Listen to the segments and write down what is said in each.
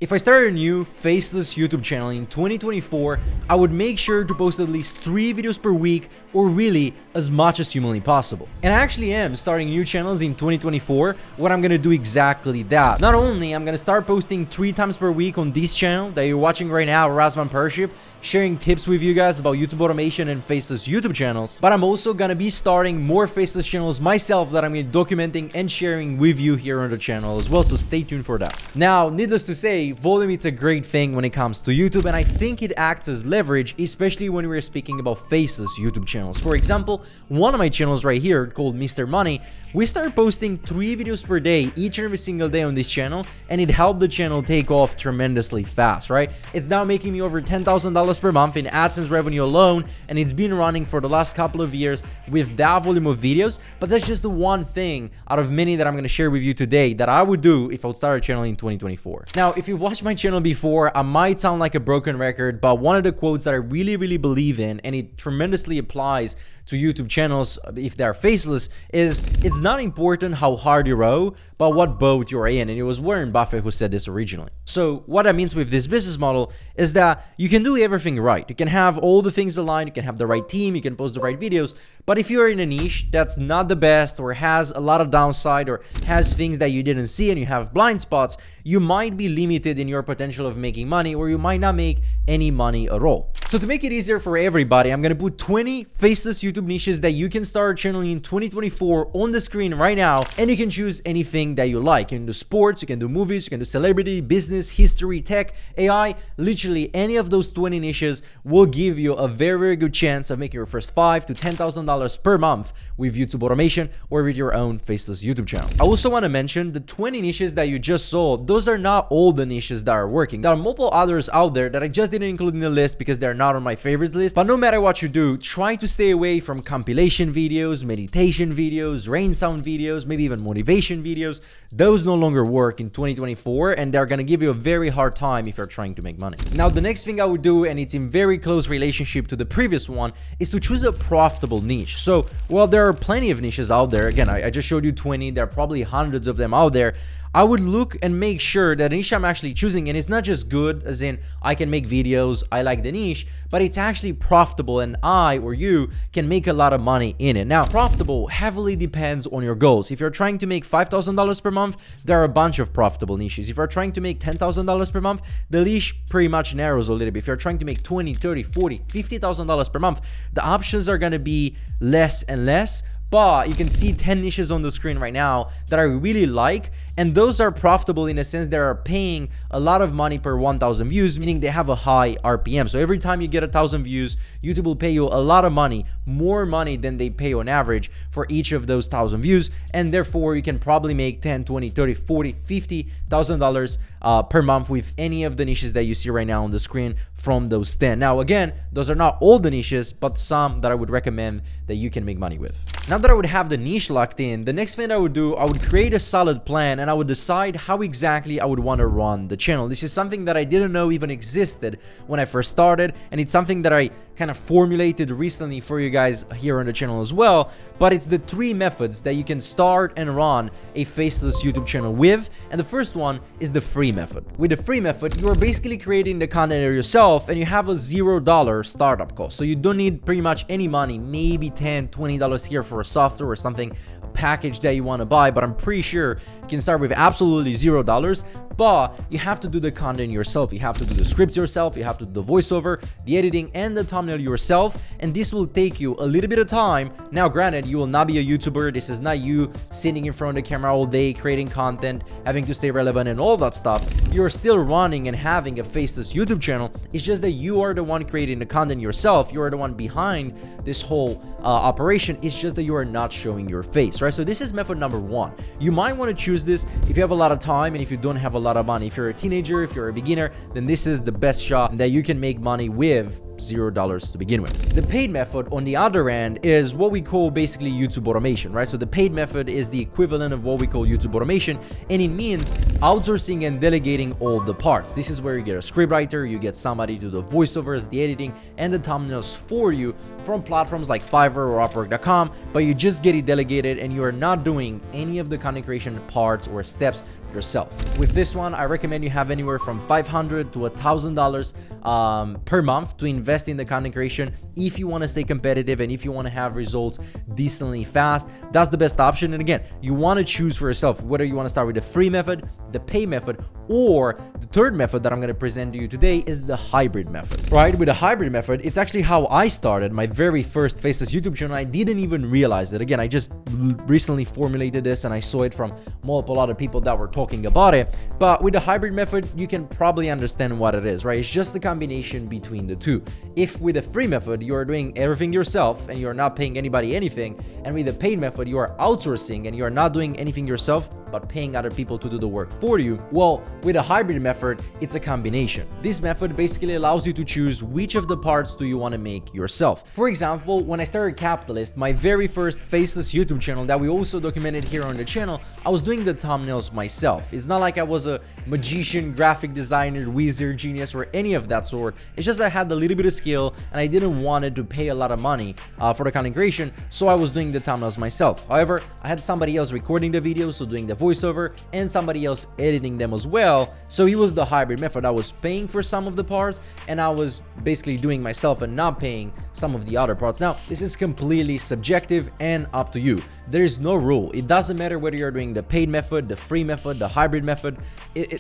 If I started a new faceless YouTube channel in 2024, I would make sure to post at least 3 videos per week, or really as much as humanly possible. And I actually am starting new channels in 2024 where I'm gonna do exactly that. Not only I'm gonna start posting 3 times per week on this channel that you're watching right now, Razvan Paraschiv, sharing tips with you guys about YouTube automation and faceless YouTube channels, but I'm also gonna be starting more faceless channels myself that I'm gonna be documenting and sharing with you here on the channel as well, so stay tuned for that. Now, needless to say, volume is a great thing when it comes to YouTube, and I think it acts as leverage, especially when we're speaking about faceless YouTube channels. For example, one of my channels right here called Mr. Money, we started posting 3 videos per day each and every single day on this channel, and it helped the channel take off tremendously fast, right? It's now making me over $10,000 per month in AdSense revenue alone, and it's been running for the last couple of years with that volume of videos. But that's just the one thing out of many that I'm going to share with you today that I would do if I would start a channel in 2024. Now, if you've watched my channel before, I might sound like a broken record, but one of the quotes that I really believe in, and it tremendously applies to YouTube channels if they're faceless, is it's not important how hard you row, but what boat you're in. And it was Warren Buffett who said this originally. So what that means with this business model is that you can do everything right. You can have all the things aligned, you can have the right team, you can post the right videos, but if you're in a niche that's not the best, or has a lot of downside, or has things that you didn't see and you have blind spots, you might be limited in your potential of making money, or you might not make any money at all. So to make it easier for everybody, I'm gonna put 20 faceless YouTube niches that you can start a channel in 2024 on the screen right now, and you can choose anything that you like. You can do sports, you can do movies, you can do celebrity, business, history, tech, AI. Literally any of those 20 niches will give you a very good chance of making your first $5,000 to $10,000 per month with YouTube automation or with your own faceless YouTube channel. I also want to mention the 20 niches that you just saw. Those are not all the niches that are working. There are multiple others out there that I just didn't include in the list because they're not on my favorites list. But no matter what you do, try to stay away from compilation videos, meditation videos, rain sound videos, maybe even motivation videos. Those no longer work in 2024, and they're gonna give you a very hard time if you're trying to make money. Now, the next thing I would do, and it's in very close relationship to the previous one, is to choose a profitable niche. So, well, there are plenty of niches out there. Again, I just showed you 20. There are probably hundreds of them out there. I would look and make sure that the niche I'm actually choosing, and it's not just good as in I can make videos, I like the niche, but it's actually profitable and I or you can make a lot of money in it. Now, profitable heavily depends on your goals. If you're trying to make $5,000 per month, there are a bunch of profitable niches. If you're trying to make $10,000 per month, the niche pretty much narrows a little bit. If you're trying to make $20,000, $30,000, $40,000, $50,000 per month, the options are going to be less and less. But you can see 10 niches on the screen right now that I really like, and those are profitable in a sense they are paying a lot of money per 1,000 views, meaning they have a high RPM. So every time you get 1,000 views, YouTube will pay you a lot of money, more money than they pay on average for each of those 1,000 views, and therefore you can probably make $10,000, $20,000, $30,000, $40,000, $50,000 per month with any of the niches that you see right now on the screen from those 10. Now again, those are not all the niches, but some that I would recommend that you can make money with. Now that I would have the niche locked in, the next thing I would do, I would create a solid plan, and I would decide how exactly I would want to run the channel. This is something that I didn't know even existed when I first started, and it's something that I kind of formulated recently for you guys here on the channel as well. But it's the 3 methods that you can start and run a faceless YouTube channel with, and the first one is the free method. With the free method, you are basically creating the content yourself, and you have a $0 startup cost, so you don't need pretty much any money, maybe $10, $20 here for a software or something, a package that you want to buy, but I'm pretty sure you can start with absolutely $0. But you have to do the content yourself. You have to do the scripts yourself, you have to do the voiceover, the editing, and the thumbnail yourself, and this will take you a little bit of time. Now granted, you will not be a YouTuber. This is not you sitting in front of the camera all day creating content, having to stay relevant and all that stuff. You're still running and having a faceless YouTube channel. It's just that you are the one creating the content yourself. You are the one behind this whole operation. It's just that you are not showing your face, right? So this is method number 1. You might want to choose this if you have a lot of time and if you don't have a lot of money. If you're a teenager, if you're a beginner, then this is the best shot that you can make money with $0 to begin with. The paid method on the other end is what we call basically YouTube automation, right? So the paid method is the equivalent of what we call YouTube automation, and it means outsourcing and delegating all the parts. This is where you get a scriptwriter, you get somebody to do the voiceovers, the editing, and the thumbnails for you from platforms like Fiverr or Upwork.com, but you just get it delegated and you are not doing any of the content creation parts or steps yourself. With this one, I recommend you have anywhere from $500 to $1,000 per month to invest in the content creation if you want to stay competitive and if you want to have results decently fast. That's the best option. And again, you want to choose for yourself whether you want to start with the free method, the pay method, or the third method that I'm going to present to you today is the hybrid method. Right? With the hybrid method, it's actually how I started my very first Faceless YouTube channel. I didn't even realize it. Again, I just recently formulated this and I saw it from multiple other people that were talking about it. But with the hybrid method, you can probably understand what it is, right? It's just a combination between the two. If with the free method, you are doing everything yourself and you're not paying anybody anything, and with the paid method, you are outsourcing and you are not doing anything yourself, but paying other people to do the work for you, well, with a hybrid method, it's a combination. This method basically allows you to choose which of the parts do you want to make yourself. For example, when I started Capitalist, my very first Faceless YouTube channel that we also documented here on the channel, I was doing the thumbnails myself. It's not like I was a magician, graphic designer, wizard, genius, or any of that sort. It's just that I had a little bit of skill and I didn't want to pay a lot of money for the content creation, so I was doing the thumbnails myself. However, I had somebody else recording the videos, so doing the voiceover, and somebody else editing them as well. So it was the hybrid method. I was paying for some of the parts and I was basically doing myself and not paying some of the other parts. Now, this is completely subjective and up to you. There's no rule. It doesn't matter whether you're doing the paid method, the free method, the hybrid method.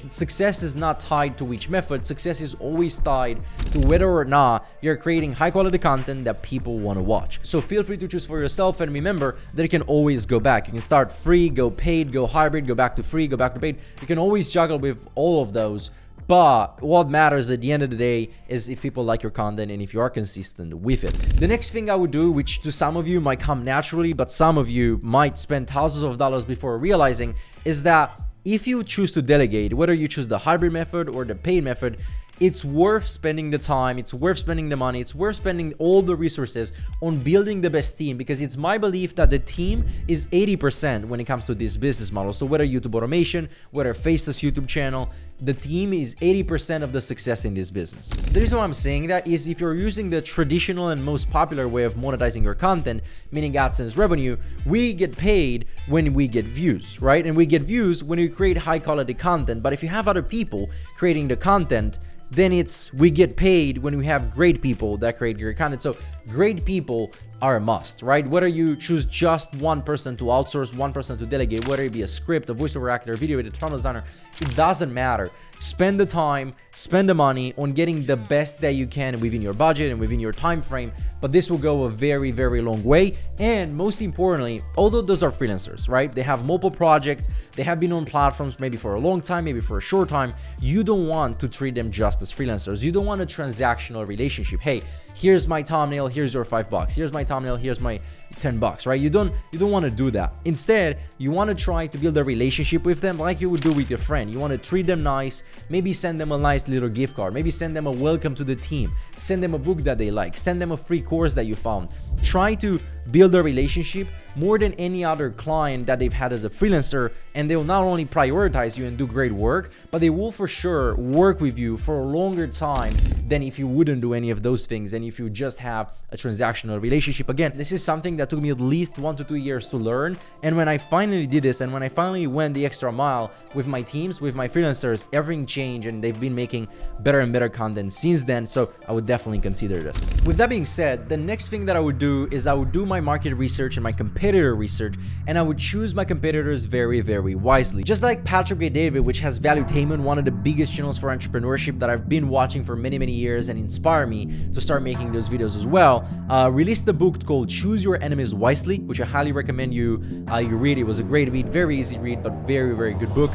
Success is not tied to which method. Success is always tied to whether or not you're creating high quality content that people want to watch. So feel free to choose for yourself, and remember that you can always go back. You can start free, go paid, go hybrid, go back to free, go back to paid. You can always juggle with all of those. But what matters at the end of the day is if people like your content and if you are consistent with it. The next thing I would do, which to some of you might come naturally, but some of you might spend thousands of dollars before realizing, is that if you choose to delegate, whether you choose the hybrid method or the paid method, it's worth spending the time, it's worth spending the money, it's worth spending all the resources on building the best team, because it's my belief that the team is 80% when it comes to this business model. So whether YouTube automation, whether Faceless YouTube channel, the team is 80% of the success in this business. The reason why I'm saying that is if you're using the traditional and most popular way of monetizing your content, meaning AdSense revenue, we get paid when we get views, right? And we get views when you create high quality content. But if you have other people creating the content, then we get paid when we have great people that create great content. So great people are a must, right? Whether you choose just one person to outsource, one person to delegate, whether it be a script, a voiceover actor, a video editor, thumbnail designer, it doesn't matter. Spend the time, spend the money on getting the best that you can within your budget and within your time frame. But this will go a very, very long way. And most importantly, although those are freelancers, right? They have multiple projects, they have been on platforms maybe for a long time, maybe for a short time. You don't want to treat them just as freelancers. You don't want a transactional relationship. Hey, here's my thumbnail, here's your $5. Here's my thumbnail, here's my $10, right? You don't want to do that. Instead, you want to try to build a relationship with them like you would do with your friend. You want to treat them nice, maybe send them a nice little gift card, maybe send them a welcome to the team, send them a book that they like, send them a free course that you found. Try to build a relationship more than any other client that they've had as a freelancer, and they will not only prioritize you and do great work, but they will for sure work with you for a longer time than if you wouldn't do any of those things and if you just have a transactional relationship. Again, this is something that took me at least 1 to 2 years to learn, and when I finally did this and when I finally went the extra mile with my teams, with my freelancers, everything changed and they've been making better and better content since then. So I would definitely consider this. With that being said, the next thing that I would do is I would do my market research and my competitor research, and I would choose my competitors very, very wisely. Just like Patrick A. David, which has Valuetainment, one of the biggest channels for entrepreneurship that I've been watching for many, many years and inspire me to start making those videos as well, released a book called Choose Your Enemies Wisely, which I highly recommend you read. It was a great read, very easy read, but very, very good book.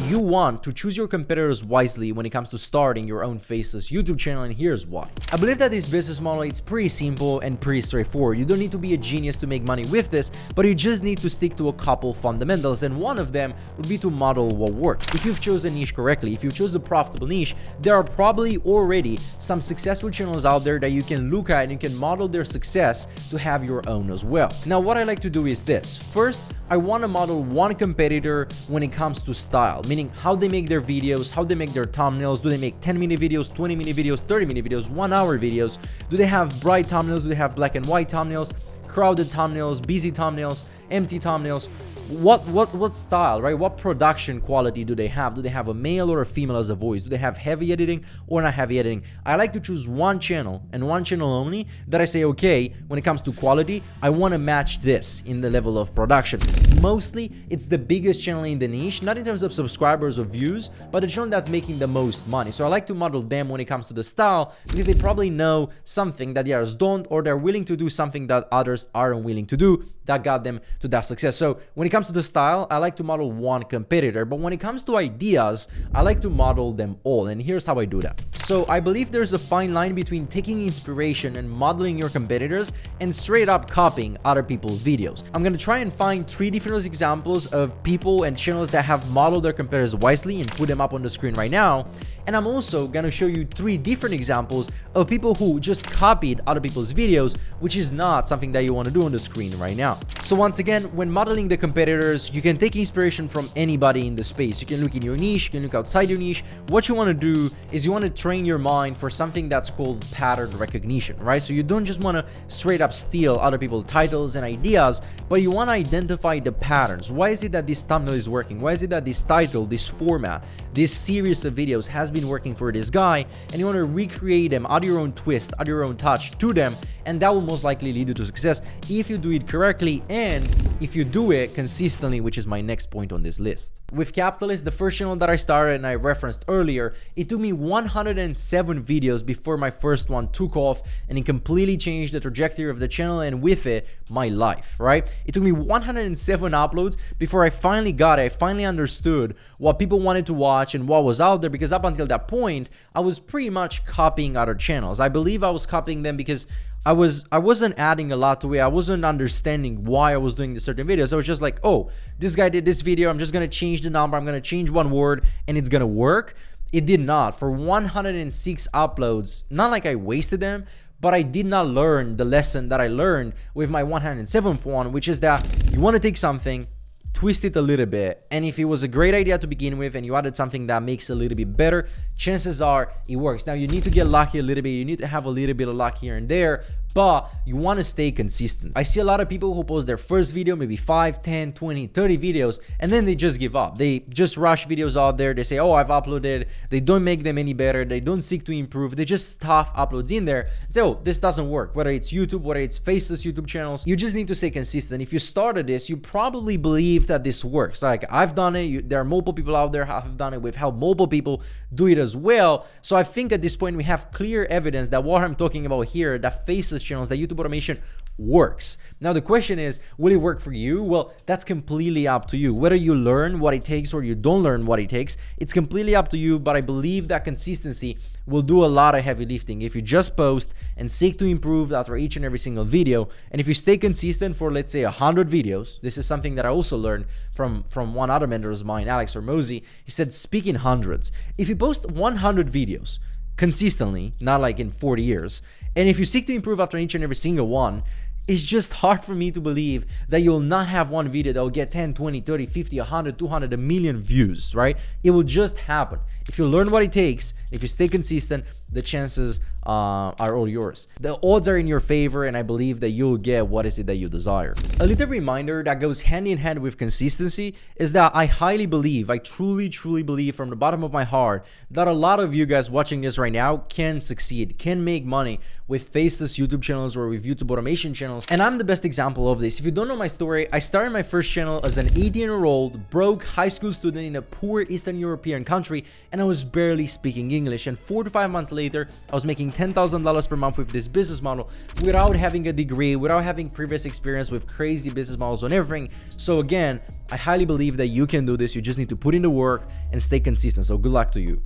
You want to choose your competitors wisely when it comes to starting your own Faceless YouTube channel, and here's why. I believe that this business model, it's pretty simple and pretty straightforward. You don't need to be a genius to make money with this, but you just need to stick to a couple fundamentals, and one of them would be to model what works. If you've chosen a niche correctly, if you chose a profitable niche, there are probably already some successful channels out there that you can look at and you can model their success to have your own as well. Now, what I like to do is this. First, I want to model one competitor when it comes to style, meaning how they make their videos, how they make their thumbnails. Do they make 10-minute videos, 20-minute videos, 30-minute videos, 1-hour videos? Do they have bright thumbnails? Do they have black and white thumbnails, crowded thumbnails, busy thumbnails, empty thumbnails? what style, right? What production quality do they have? Do they have a male or a female as a voice? Do they have heavy editing or not heavy editing? I like to choose one channel and one channel only that I say, okay, when it comes to quality, I want to match this in the level of production. Mostly, it's the biggest channel in the niche, not in terms of subscribers or views, but the channel that's making the most money. So I like to model them when it comes to the style, because they probably know something that the others don't, or they're willing to do something that others aren't willing to do, that got them to that success. So when it comes to the style, I like to model one competitor, but when it comes to ideas, I like to model them all, and here's how I do that. So I believe there's a fine line between taking inspiration and modeling your competitors and straight up copying other people's videos. I'm gonna try and find 3 different examples of people and channels that have modeled their competitors wisely and put them up on the screen right now. And I'm also gonna show you 3 different examples of people who just copied other people's videos, which is not something that you want to do on the screen right now. So once again, when modeling the competitors, you can take inspiration from anybody in the space. You can look in your niche, you can look outside your niche. What you want to do is you want to train your mind for something that's called pattern recognition, right? So you don't just want to straight up steal other people's titles and ideas, but you want to identify the patterns. Why is it that this thumbnail is working? Why is it that this title, this format, this series of videos has been working for this guy? And you want to recreate them, add your own twist, add your own touch to them, and that will most likely lead you to success if you do it correctly and if you do it consistently, which is my next point on this list. With Capitalist, the first channel that I started and I referenced earlier, it took me 107 videos before my first one took off, and it completely changed the trajectory of the channel and with it, my life, right? It took me 107 uploads before I finally got it. I finally understood what people wanted to watch and what was out there, because up until that point, I was pretty much copying other channels. I believe I was copying them because I wasn't adding a lot to it. I wasn't understanding why I was doing the certain videos. I was just like, oh, this guy did this video, I'm just gonna change the number, I'm gonna change one word and it's gonna work. It did not. For 106 uploads, not like I wasted them, but I did not learn the lesson that I learned with my 107th one, which is that you want to take something, twist it a little bit, and if it was a great idea to begin with and you added something that makes it a little bit better, chances are it works. Now you need to get lucky a little bit, you need to have a little bit of luck here and there, but you want to stay consistent. I see a lot of people who post their first video, maybe 5, 10, 20, 30 videos, and then they just give up. They just rush videos out there. They say, oh, I've uploaded. They don't make them any better. They don't seek to improve. They just stuff uploads in there and say, oh, this doesn't work. Whether it's YouTube, whether it's Faceless YouTube channels, you just need to stay consistent. If you started this, you probably believe that this works. Like I've done it. There are multiple people out there who have done it. We've helped multiple people do it as well. So I think at this point, we have clear evidence that what I'm talking about here, that Faceless channels, that YouTube automation works. Now the question is, will it work for you? Well, that's completely up to you. Whether you learn what it takes or you don't learn what it takes, it's completely up to you, but I believe that consistency will do a lot of heavy lifting if you just post and seek to improve after each and every single video. And if you stay consistent for, let's say, 100 videos, this is something that I also learned from one other mentor of mine, Alex Hormozy. He said, speak in hundreds. If you post 100 videos consistently, not like in 40 years, and if you seek to improve after each and every single one, it's just hard for me to believe that you'll not have one video that will get 10, 20, 30, 50, 100, 200, a million views, right? It will just happen. If you learn what it takes, if you stay consistent, the chances are all yours. The odds are in your favor, and I believe that you'll get what is it that you desire. A little reminder that goes hand in hand with consistency is that I highly believe, I truly believe from the bottom of my heart, that a lot of you guys watching this right now can succeed, can make money with Faceless YouTube channels or with YouTube automation channels. And I'm the best example of this. If you don't know my story, I started my first channel as an 18-year-old broke high school student in a poor Eastern European country, and I was barely speaking English. And 4 to 5 months later, I was making $10,000 per month with this business model without having a degree, without having previous experience with crazy business models and everything. So again, I highly believe that you can do this. You just need to put in the work and stay consistent. So good luck to you.